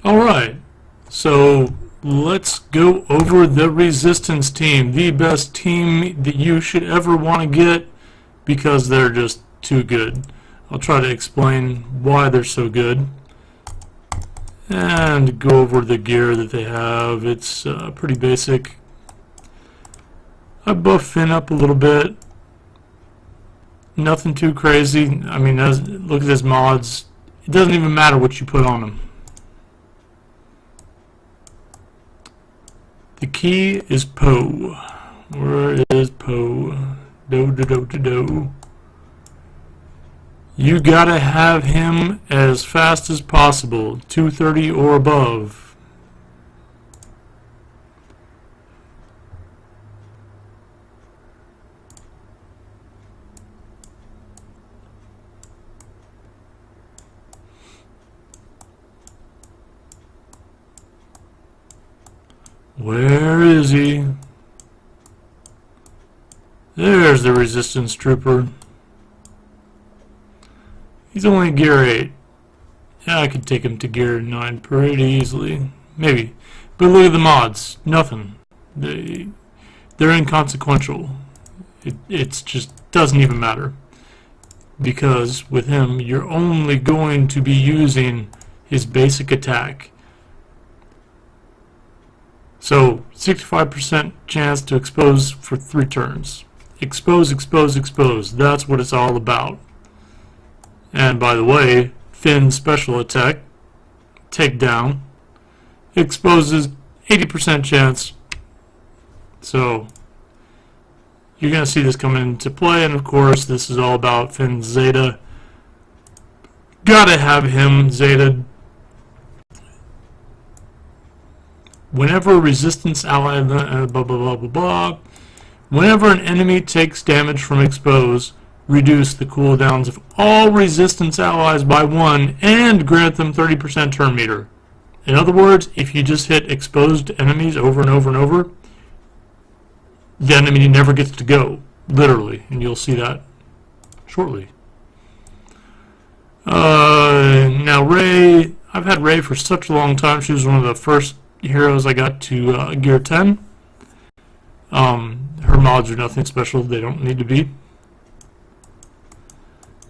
Alright, so let's go over the resistance team, the best team that you should ever want to get because they're just too good. I'll try to explain why they're so good and go over the gear that they have. It's pretty basic. I buffed Finn up a little bit. Nothing too crazy. I mean, look at his mods. It doesn't even matter what you put on him. The key is Poe. Where is Poe? Do. You gotta have him as fast as possible, 230 or above. Where is he? There's the resistance trooper. He's only gear 8. Yeah, I could take him to gear 9 pretty easily. Maybe. But look at the mods. Nothing. They're inconsequential. It's just doesn't even matter. Because with him, you're only going to be using his basic attack. So, 65% chance to expose for 3 turns. Expose, expose, expose. That's what it's all about. And by the way, Finn's special attack, takedown, exposes 80% chance. So, you're going to see this coming into play. And of course, this is all about Finn's Zeta. Gotta have him, Zeta. Whenever a resistance ally, whenever an enemy takes damage from expose, reduce the cooldowns of all resistance allies by 1 and grant them 30% turn meter. In other words, if you just hit exposed enemies over and over and over, the enemy never gets to go, literally, and you'll see that shortly. Now Rey, I've had Rey for such a long time. She was one of the first heroes I got to gear 10. Her mods are nothing special, they don't need to be.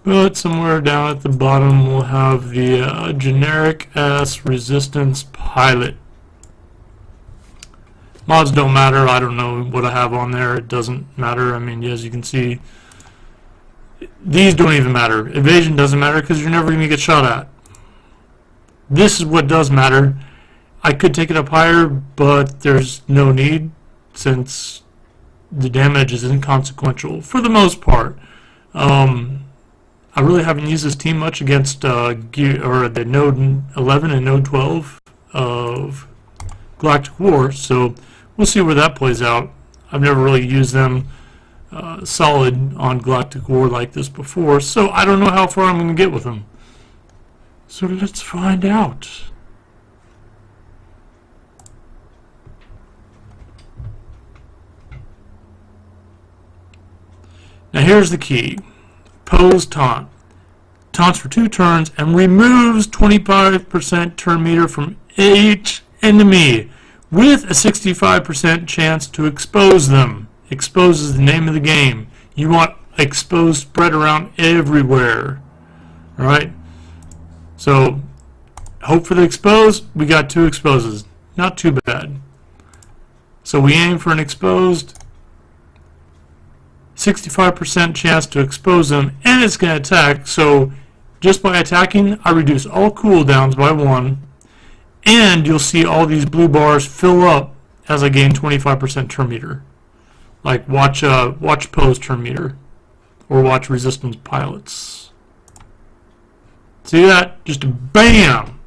But somewhere down at the bottom we'll have the generic ass resistance pilot. Mods don't matter, I don't know what I have on there, it doesn't matter. I mean, as you can see, these don't even matter. Evasion doesn't matter because you're never going to get shot at. This is what does matter. I could take it up higher, but there's no need since the damage is inconsequential for the most part. I really haven't used this team much against the Node 11 and Node 12 of Galactic War, so we'll see where that plays out. I've never really used them solid on Galactic War like this before, so I don't know how far I'm going to get with them. So let's find out. Now here's the key. Poe's taunt. Taunts for 2 turns and removes 25% turn meter from each enemy with a 65% chance to expose them. Expose is the name of the game. You want expose spread around everywhere. Alright? So, hope for the expose. We got 2 exposes. Not too bad. So we aim for an exposed. 65% chance to expose them, and it's going to attack, so just by attacking, I reduce all cooldowns by 1, and you'll see all these blue bars fill up as I gain 25% turn meter. Like, watch Poe's turn meter, or watch Resistance Pilots. See that? Just BAM!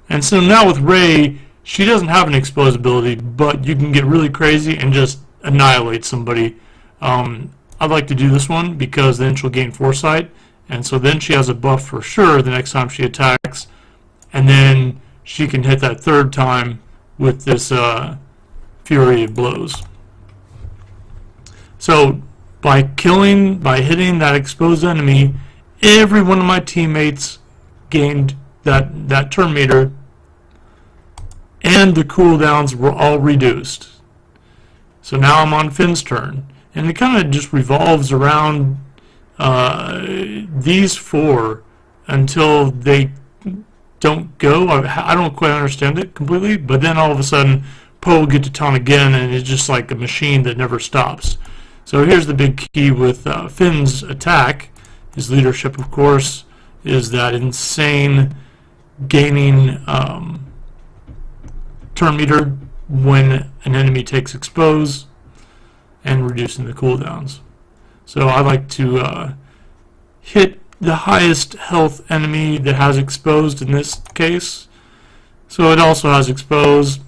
And so now with Rey, she doesn't have an expose ability, but you can get really crazy and just annihilate somebody. I'd like to do this one because then she'll gain foresight, and so then she has a buff for sure the next time she attacks, and then she can hit that 3rd time with this Fury of Blows. So by hitting that exposed enemy, every one of my teammates gained that turn meter and the cooldowns were all reduced. So now I'm on Finn's turn, and it kind of just revolves around these four until they don't go. I don't quite understand it completely, but then all of a sudden Poe will get to taunt again, and it's just like a machine that never stops. So here's the big key with Finn's attack. His leadership, of course, is that insane gaining turn meter when an enemy takes expose and reducing the cooldowns. So I like to hit the highest health enemy that has exposed in this case. So it also has expose.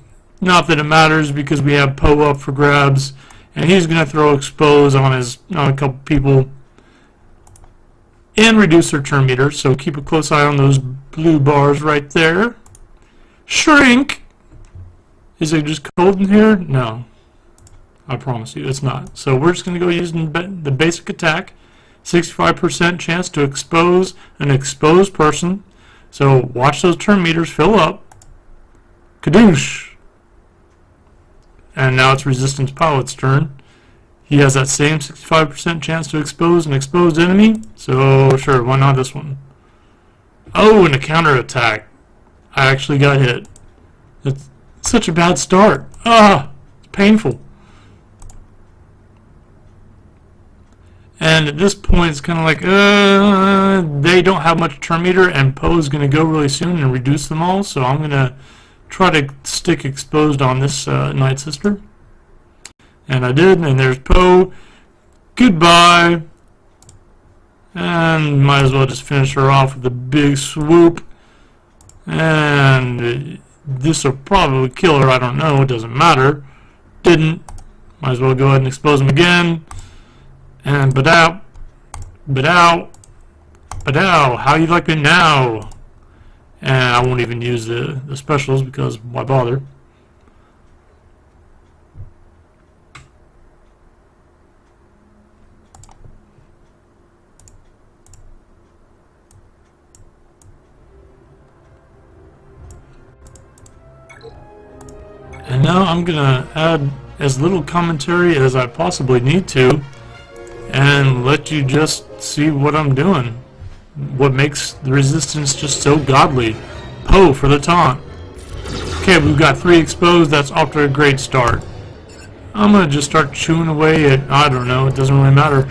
Not that it matters because we have Poe up for grabs, and he's going to throw expose on a couple people and reduce their turn meter. So keep a close eye on those blue bars right there. Shrink. Is it just cold in here? No. I promise you it's not. So we're just going to go using the basic attack. 65% chance to expose an exposed person. So watch those turn meters fill up. Kadoosh! And now it's Resistance Pilot's turn. He has that same 65% chance to expose an exposed enemy. So sure, why not this one? Oh, and a counterattack. I actually got hit. It's such a bad start. Ah, it's painful. And at this point, it's kind of like, they don't have much turn meter, and Poe's going to go really soon and reduce them all, so I'm going to try to stick exposed on this Night Sister. And I did, and there's Poe. Goodbye. And might as well just finish her off with a big swoop. And this will probably kill her, I don't know, it doesn't matter. Didn't. Might as well go ahead and expose him again. And badow, badow, badow, how you like me now? And I won't even use the specials because why bother? And now I'm gonna add as little commentary as I possibly need to and let you just see what I'm doing. What makes the resistance just so godly. Poe for the taunt. Okay, we've got 3 exposed. That's off to a great start. I'm going to just start chewing away at, I don't know, it doesn't really matter.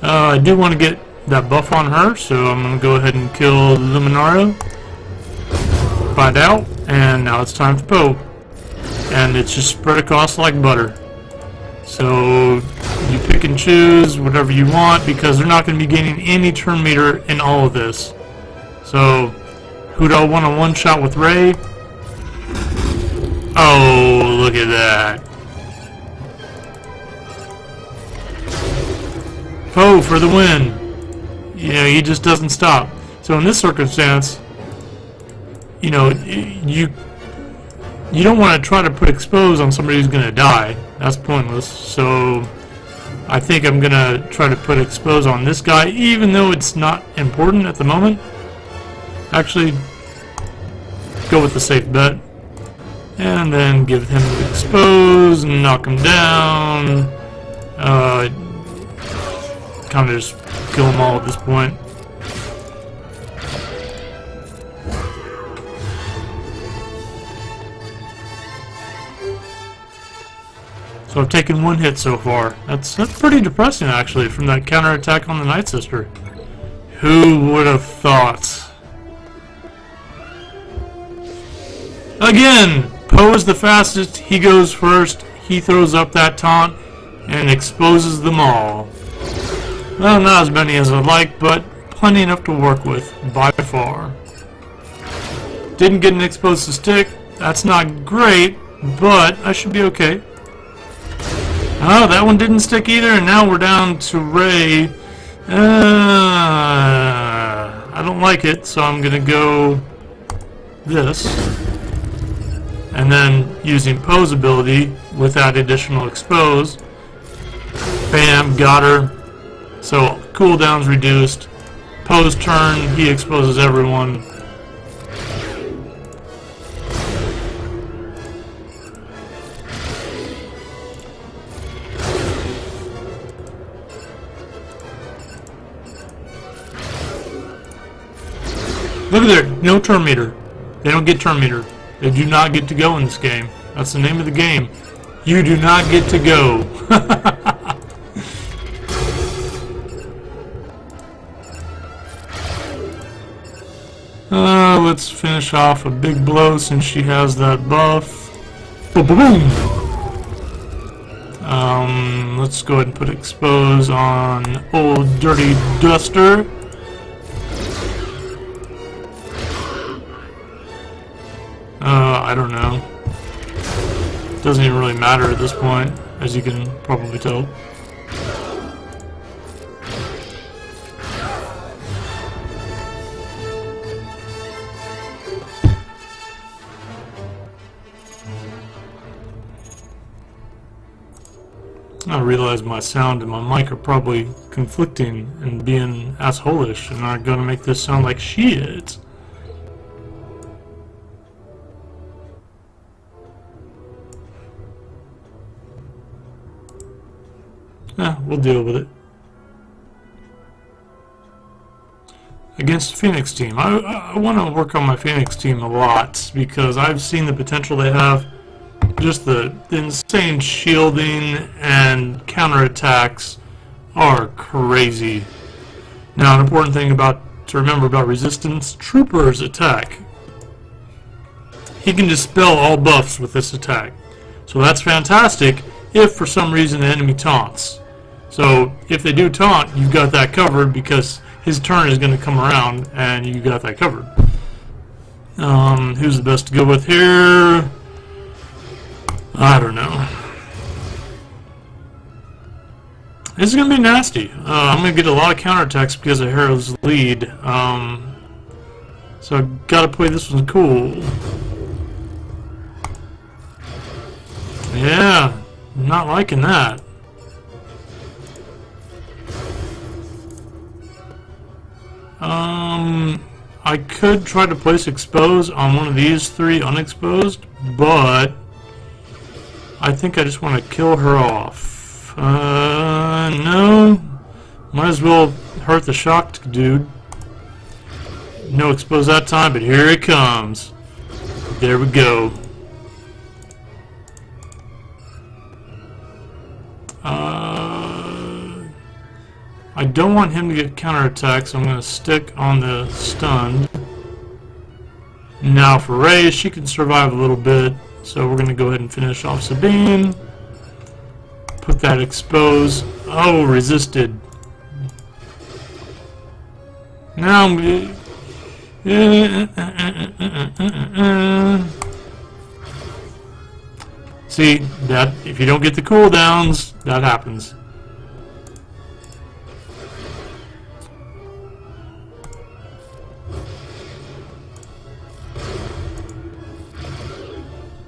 I do want to get that buff on her, so I'm going to go ahead and kill Luminario. Find out, and now it's time for Poe. And it's just spread across like butter. So you pick and choose whatever you want because they're not going to be gaining any turn meter in all of this. So who do I want a one-shot with Rey? Oh, look at that. Poe for the win. You know, he just doesn't stop. So in this circumstance, you know, you don't want to try to put expose on somebody who's going to die. That's pointless. So I think I'm going to try to put expose on this guy, even though it's not important at the moment. Actually, go with the safe bet. And then give him expose and knock him down. Kind of just kill them all at this point. So I've taken 1 hit so far. That's pretty depressing, actually, from that counterattack on the Night Sister. Who would have thought? Again, Poe is the fastest. He goes first. He throws up that taunt and exposes them all. Well, not as many as I'd like, but plenty enough to work with, by far. Didn't get an exposed to stick. That's not great, but I should be okay. Oh, that one didn't stick either, and now we're down to Rey. I don't like it, so I'm going to go this. And then using Poe's ability with that additional expose. Bam, got her. So cooldown's reduced. Poe's turn, he exposes everyone. Look at there, no turn meter. They don't get turn meter. They do not get to go in this game. That's the name of the game. You do not get to go. Let's finish off a big blow since she has that buff. Boom, boom, boom. Let's go ahead and put expose on old dirty duster. I don't know. Doesn't even really matter at this point, as you can probably tell. I realize my sound and my mic are probably conflicting and being assholish and are going to make this sound like shit. We'll deal with it. Against Phoenix team. I want to work on my Phoenix team a lot because I've seen the potential they have. Just the insane shielding and counterattacks are crazy. Now, an important thing to remember about resistance, Trooper's attack. He can dispel all buffs with this attack. So that's fantastic if for some reason the enemy taunts. So if they do taunt, you've got that covered because his turn is going to come around and you got that covered. Who's the best to go with here? I don't know. This is going to be nasty. I'm going to get a lot of counterattacks because of Hero's lead. So I've got to play this one cool. Yeah, not liking that. I could try to place expose on one of these three unexposed, but I think I just want to kill her off. No. Might as well hurt the shocked dude. No expose that time, but here it comes. There we go. I don't want him to get counterattack, so I'm going to stick on the stunned. Now for Ray, she can survive a little bit, so we're going to go ahead and finish off Sabine. Put that expose. Oh, resisted. Now I'm going to... See, that if you don't get the cooldowns, that happens.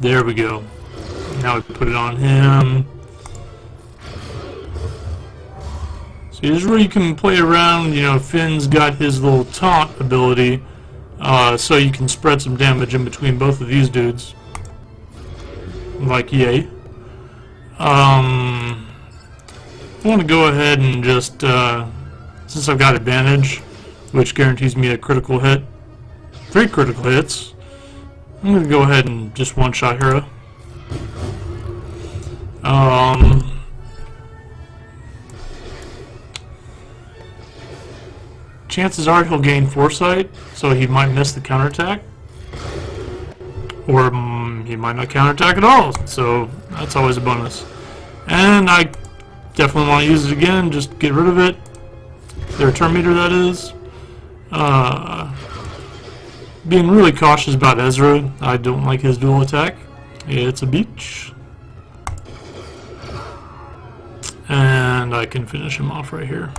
There we go. Now we put it on him. See, this is where you can play around. You know, Finn's got his little taunt ability, so you can spread some damage in between both of these dudes. Like, yay. I want to go ahead and just, since I've got advantage, which guarantees me a critical hit, 3 critical hits, I'm going to go ahead and just one-shot Hera. Chances are he'll gain foresight, so he might miss the counterattack. Or he might not counterattack at all, so that's always a bonus. And I definitely want to use it again, just get rid of it. Their turn meter, that is. Being really cautious about Ezra. I don't like his dual attack. It's a beach. And I can finish him off right here.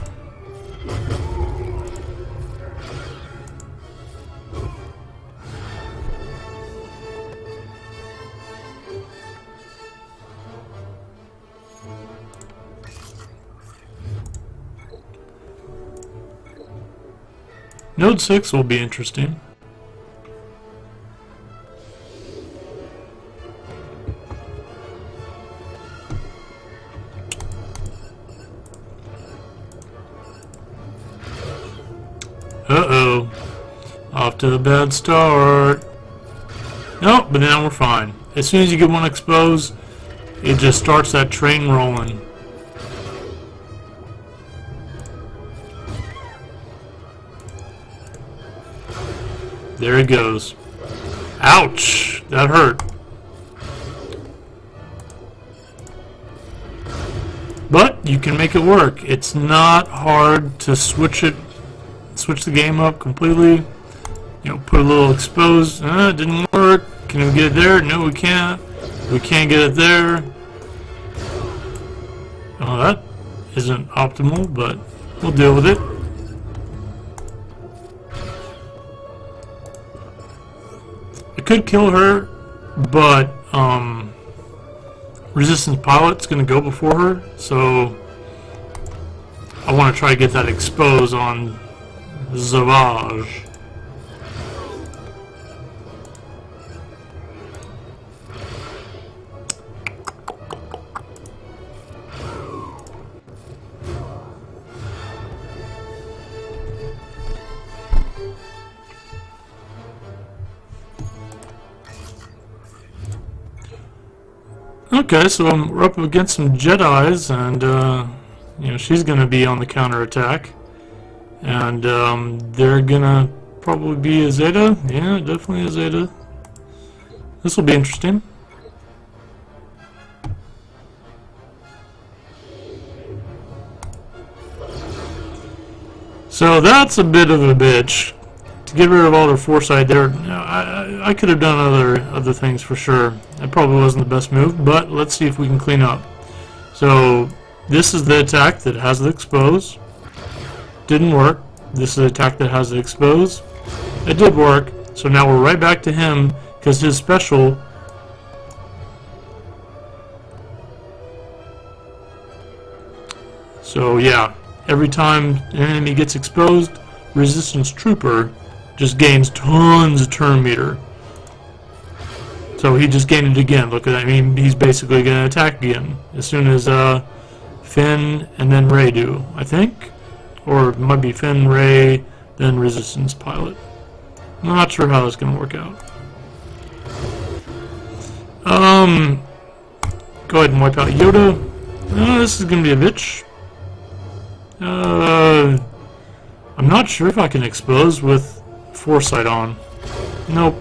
Node 6 will be interesting. Uh-oh. Off to a bad start. Nope, but now we're fine. As soon as you get one exposed, it just starts that train rolling. There it goes. Ouch! That hurt. But you can make it work. It's not hard to switch the game up completely. You know, put a little exposed. It didn't work. Can we get it there? No, we can't. We can't get it there. Oh, that isn't optimal, but we'll deal with it. I could kill her, but Resistance Pilot's going to go before her, so I want to try to get that exposed on Zavage. Okay, so we're up against some Jedis, and you know, she's going to be on the counterattack, and they're going to probably be a Zeta. Yeah, definitely a Zeta. This will be interesting. So that's a bit of a bitch. To get rid of all their foresight there, I could have done other things for sure. That probably wasn't the best move, but let's see if we can clean up. So this is the attack that has the expose. Didn't work. This is the attack that has the expose. It did work. So now we're right back to him because his special. So yeah, every time an enemy gets exposed, Resistance Trooper just gains tons of turn meter. So he just gained it again. Look at that. I mean, he's basically going to attack again as soon as Finn and then Rey do, I think. Or it might be Finn, Rey, then Resistance Pilot. I'm not sure how that's going to work out. Go ahead and wipe out Yoda. This is going to be a bitch. I'm not sure if I can expose with foresight on. Nope.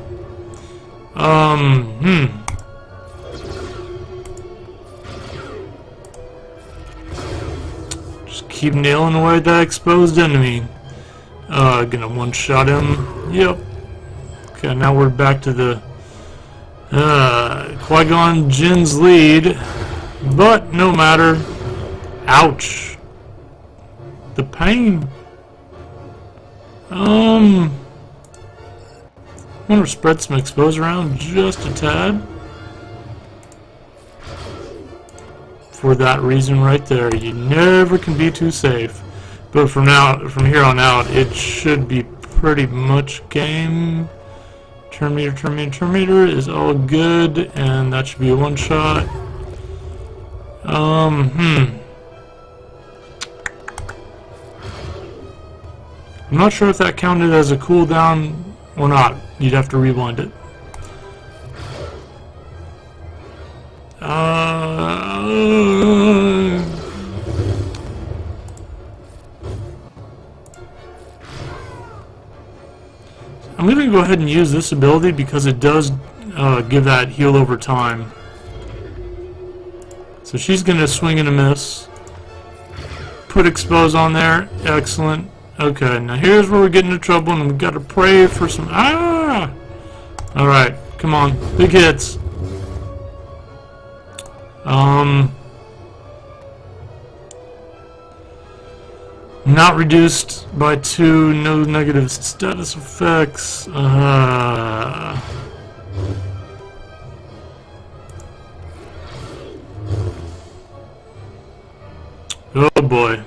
Just keep nailing away at that exposed enemy. Gonna one-shot him. Yep. Okay, now we're back to the Qui-Gon Jinn's lead. But no matter. Ouch. The pain. I'm gonna spread some expose around just a tad. For that reason right there. You never can be too safe. But from here on out, it should be pretty much game. Turn meter is all good, and that should be a one shot. I'm not sure if that counted as a cooldown or not. You'd have to rewind it. I'm going to go ahead and use this ability because it does give that heal over time. So she's going to swing and a miss. Put expose on there. Excellent. Okay, now here's where we're getting into trouble, and we've got to pray for some. Alright, come on. Big hits. Not reduced by 2, no negative status effects. Oh boy.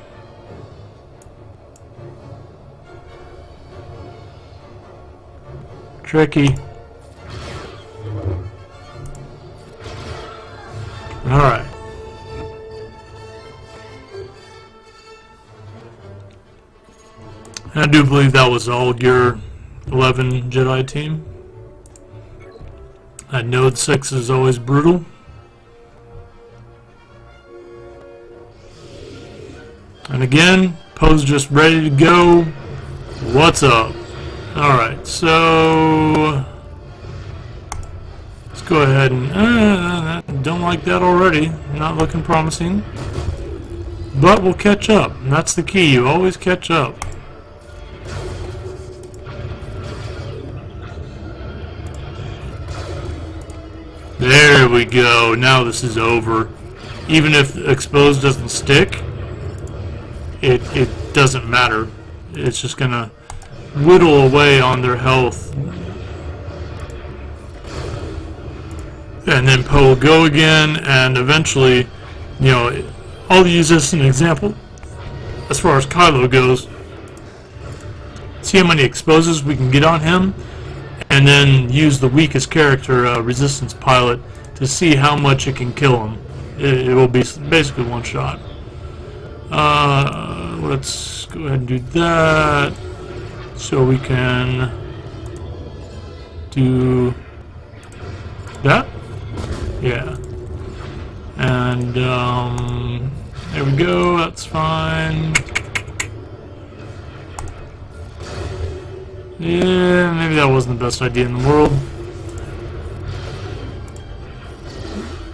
Tricky. Alright. I do believe that was all your 11 Jedi team. Node 6 is always brutal. And again, Poe's just ready to go. What's up? Alright, so let's go ahead and don't like that already. Not looking promising. But we'll catch up. And that's the key. You always catch up. There we go. Now this is over. Even if exposed doesn't stick, it doesn't matter. It's just gonna whittle away on their health. And then Poe will go again, and eventually, you know, I'll use this as an example as far as Kylo goes. See how many exposes we can get on him, and then use the weakest character, Resistance Pilot, to see how much it can kill him. It will be basically one shot. Let's go ahead and do that, so we can do that. Yeah. And there we go. That's fine. Yeah, maybe that wasn't the best idea in the world.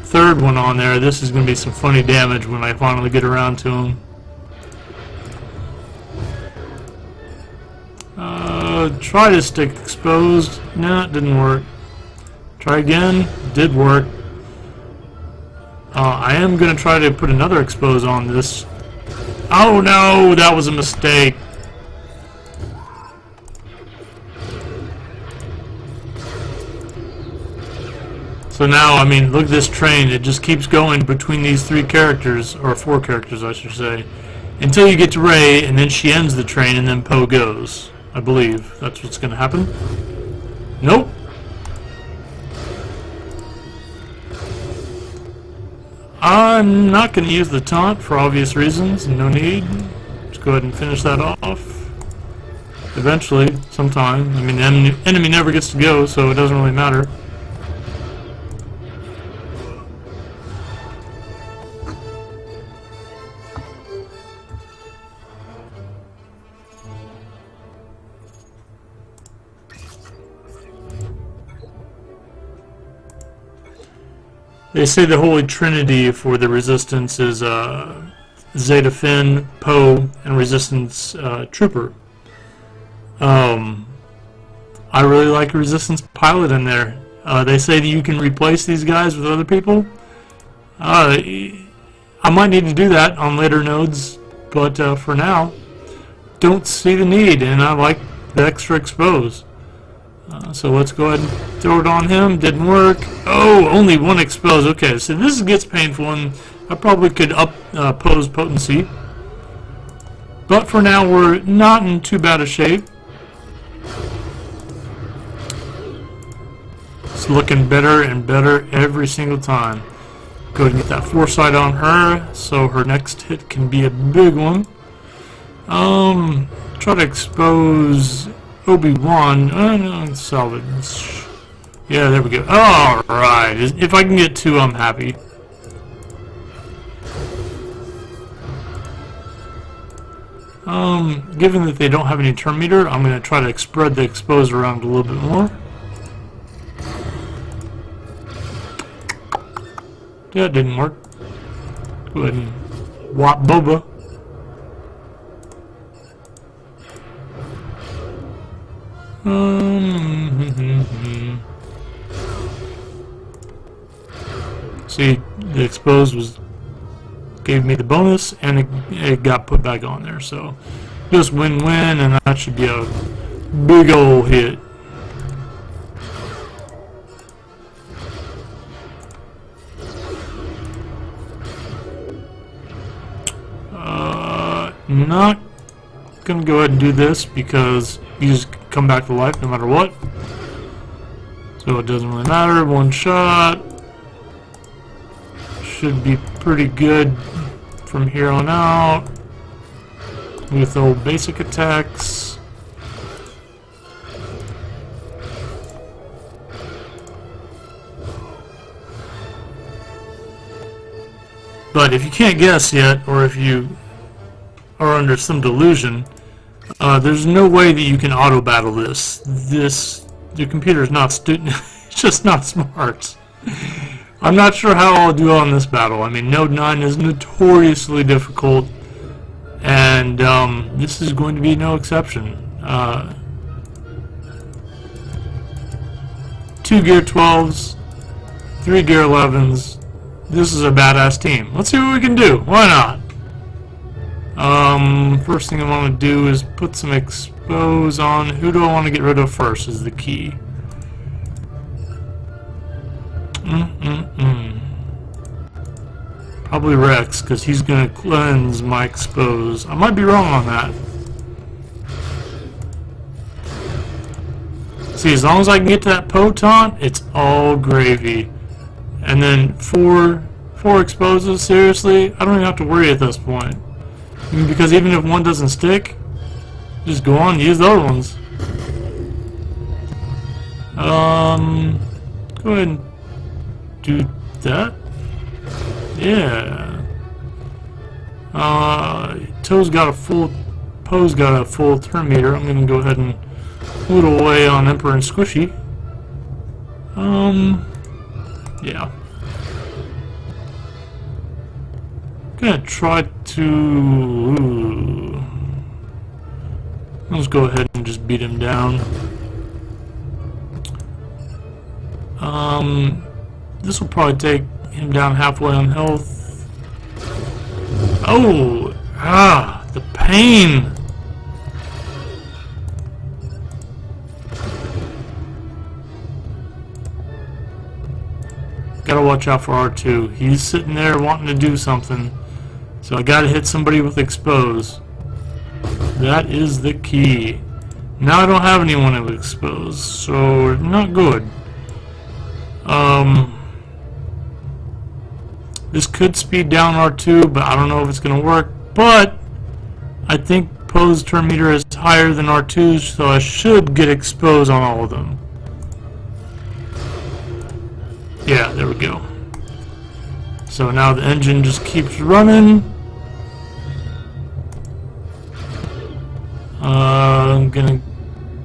Third one on there. This is going to be some funny damage when I finally get around to him. Try to stick exposed. No, it didn't work. Try again. Did work. I am going to try to put another expose on this. Oh no, that was a mistake. So now, I mean, look at this train. It just keeps going between these three characters, or four characters, I should say, until you get to Rey, and then she ends the train, and then Poe goes. I believe that's what's going to happen. Nope. I'm not going to use the taunt for obvious reasons. No need. Let's go ahead and finish that off. Eventually, sometime. I mean, the enemy never gets to go, so it doesn't really matter. They say the Holy Trinity for the Resistance is Zeta Finn, Poe, and Resistance Trooper. I really like a Resistance Pilot in there. They say that you can replace these guys with other people. I might need to do that on later nodes, but for now, don't see the need, and I like the extra expose. So let's go ahead and throw it on him. Didn't work. Oh, only one expose. Okay, so this gets painful, and I probably could up Poe's potency. But for now, we're not in too bad a shape. It's looking better and better every single time. Go ahead and get that foresight on her, so her next hit can be a big one. Try to expose Obi-Wan. No, salvage. Yeah, there we go. Alright. If I can get two, I'm happy. Given that they don't have any turn meter, I'm going to try to spread the expose around a little bit more. Yeah, it didn't work. Go ahead and whop Boba. See, the exposed gave me the bonus, and it got put back on there. So just win-win, and that should be a big ol' hit. Not gonna go ahead and do this because you just come back to life no matter what. So it doesn't really matter. One shot. Should be pretty good from here on out. With old basic attacks. But if you can't guess yet, or if you are under some delusion, there's no way that you can auto battle this. The computer is not it's just not smart. I'm not sure how I'll do on this battle. I mean, Node 9 is notoriously difficult, and this is going to be no exception. 2 Gear 12s, 3 Gear 11s. This is a badass team. Let's see what we can do. Why not? First thing I want to do is put some expose on. Who do I want to get rid of first is the key. Probably Rex, because he's going to cleanse my expose. I might be wrong on that. See, as long as I can get to that Potent, it's all gravy. And then four exposes, seriously? I don't even have to worry at this point. I mean, because even if one doesn't stick, just go on and use the other ones. Go ahead and do that. Yeah. Poe's got a full turn meter. I'm gonna go ahead and whittle away on Emperor and Squishy. Yeah. Gonna try to. Let's go ahead and just beat him down. This will probably take him down halfway on health. Oh! Ah! The pain! Gotta watch out for R2. He's sitting there wanting to do something. So I gotta hit somebody with expose. That is the key. Now I don't have anyone to expose, so not good. This could speed down R2, but I don't know if it's gonna work. But I think Poe's turn meter is higher than R2's, so I should get expose on all of them. Yeah, there we go. So now the engine just keeps running. I'm gonna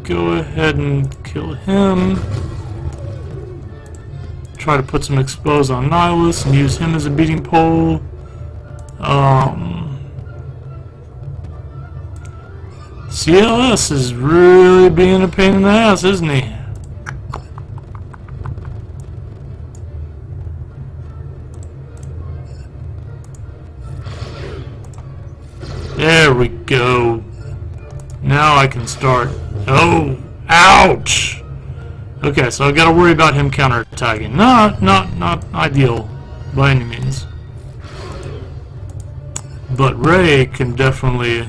go ahead and kill him. Try to put some expose on Nihilus and use him as a beating pole. CLS is really being a pain in the ass, isn't he? There we go. Now I can start. Oh, ouch! Okay, so I gotta worry about him counterattacking. Not ideal by any means. But Ray can definitely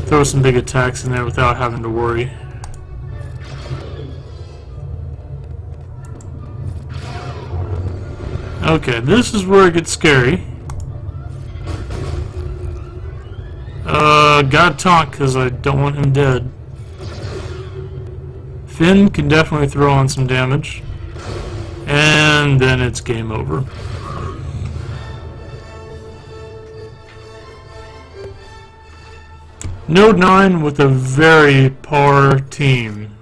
throw some big attacks in there without having to worry. Okay, this is where it gets scary. Gotta taunt because I don't want him dead. Finn can definitely throw on some damage. And then it's game over. Node 9 with a very par team.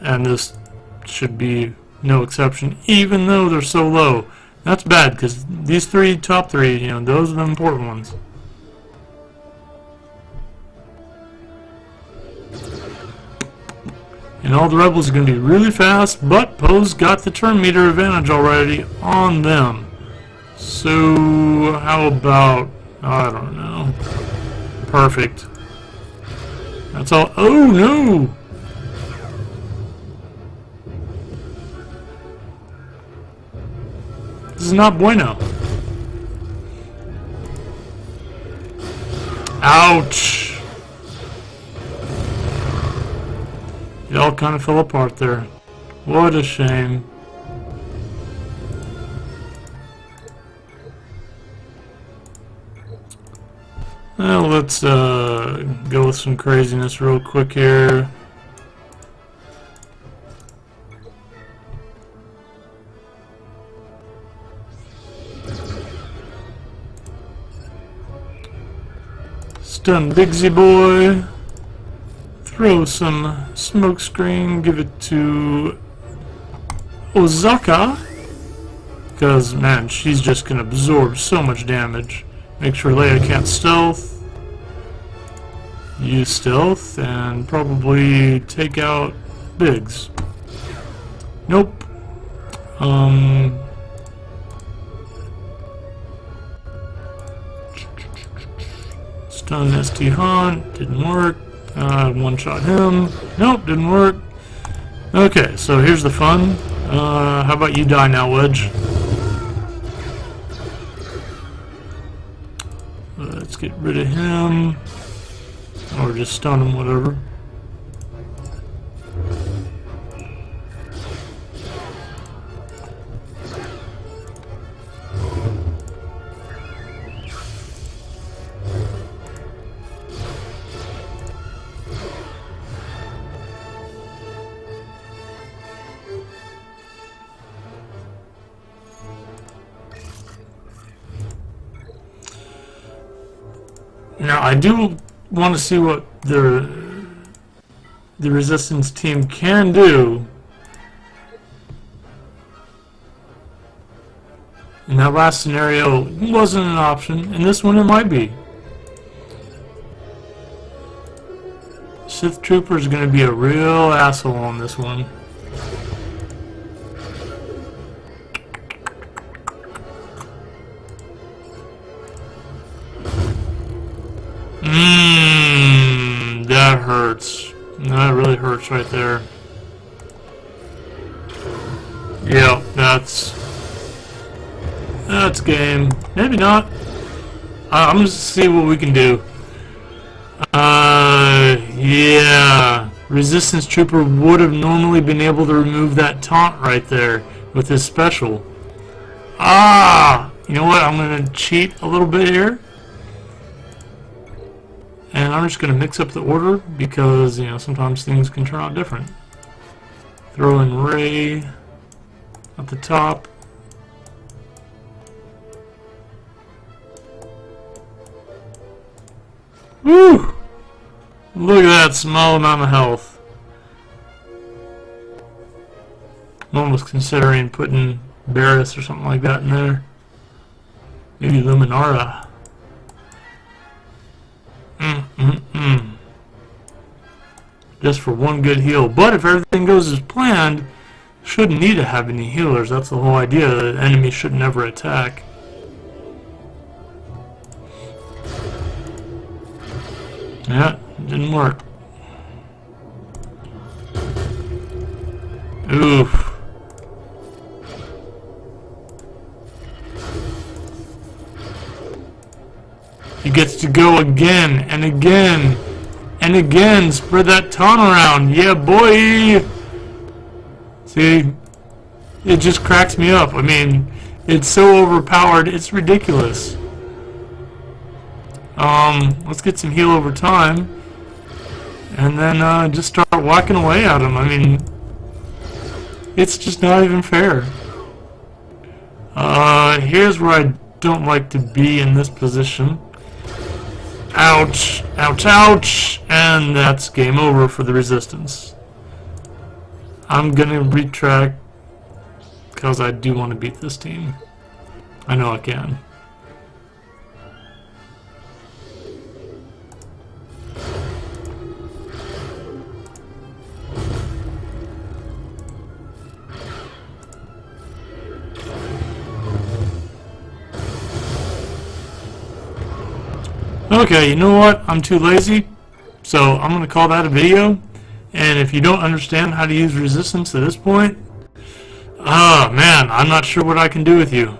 And this should be no exception, even though they're so low. That's bad, because these top three, you know, those are the important ones. And all the rebels are going to be really fast, but Poe's got the turn meter advantage already on them. So, how about, I don't know. Perfect. That's all. Oh no! This is not bueno. Ouch! They all kind of fell apart there. What a shame. Well, let's go with some craziness real quick here. Stun Bigsy Boy. Throw some smoke screen. Give it to Ozaka. Because, man, she's just going to absorb so much damage. Make sure Leia can't stealth. Use stealth and probably take out Biggs. Nope. Stun ST Hunt. Didn't work. One-shot him. Nope, didn't work. Okay, so here's the fun. How about you die now, Wedge? Let's get rid of him. Or just stun him, whatever. Now, I do want to see what the resistance team can do. In that last scenario, it wasn't an option. In this one, it might be. Sith Trooper is going to be a real asshole on this one. That hurts. That really hurts right there. Yeah, that's game. Maybe not. I'm just see what we can do. Yeah. Resistance Trooper would have normally been able to remove that taunt right there with his special. You know what? I'm gonna cheat a little bit here. And I'm just going to mix up the order because, you know, sometimes things can turn out different. Throw in Rey at the top. Woo! Look at that small amount of health. I'm almost considering putting Barris or something like that in there. Maybe Luminara. Just for one good heal. But if everything goes as planned, shouldn't need to have any healers. That's the whole idea. The enemy should never attack. Yeah, didn't work. Oof. He gets to go again and again and again. Spread that taunt around. Yeah, boy. See, it just cracks me up. I mean, it's so overpowered. It's ridiculous. Let's get some heal over time, and then just start whacking away at him. I mean, it's just not even fair. Here's where I don't like to be in this position. Ouch, ouch, ouch, and that's game over for the resistance. I'm gonna retract because I do want to beat this team. I know I can. Okay, you know what? I'm too lazy, so I'm going to call that a video. And if you don't understand how to use resistance at this point, man, I'm not sure what I can do with you.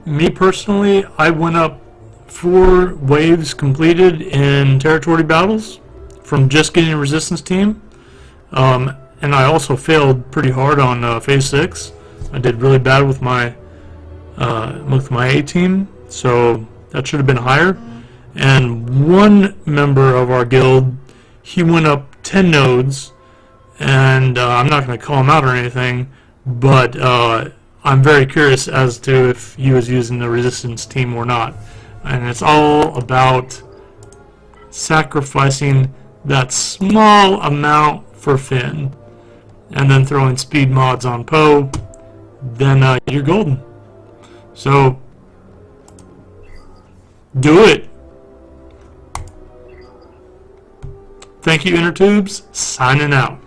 Me personally, I went up 4 waves completed in territory battles, from just getting a resistance team. And I also failed pretty hard on phase 6. I did really bad with my A team, so that should have been higher. And one member of our guild, he went up 10 nodes, and I'm not going to call him out or anything, but I'm very curious as to if he was using the resistance team or not. And it's all about sacrificing that small amount for Finn, and then throwing speed mods on Poe, then you're golden. So, do it. Thank you, Inner Tubes. Signing out.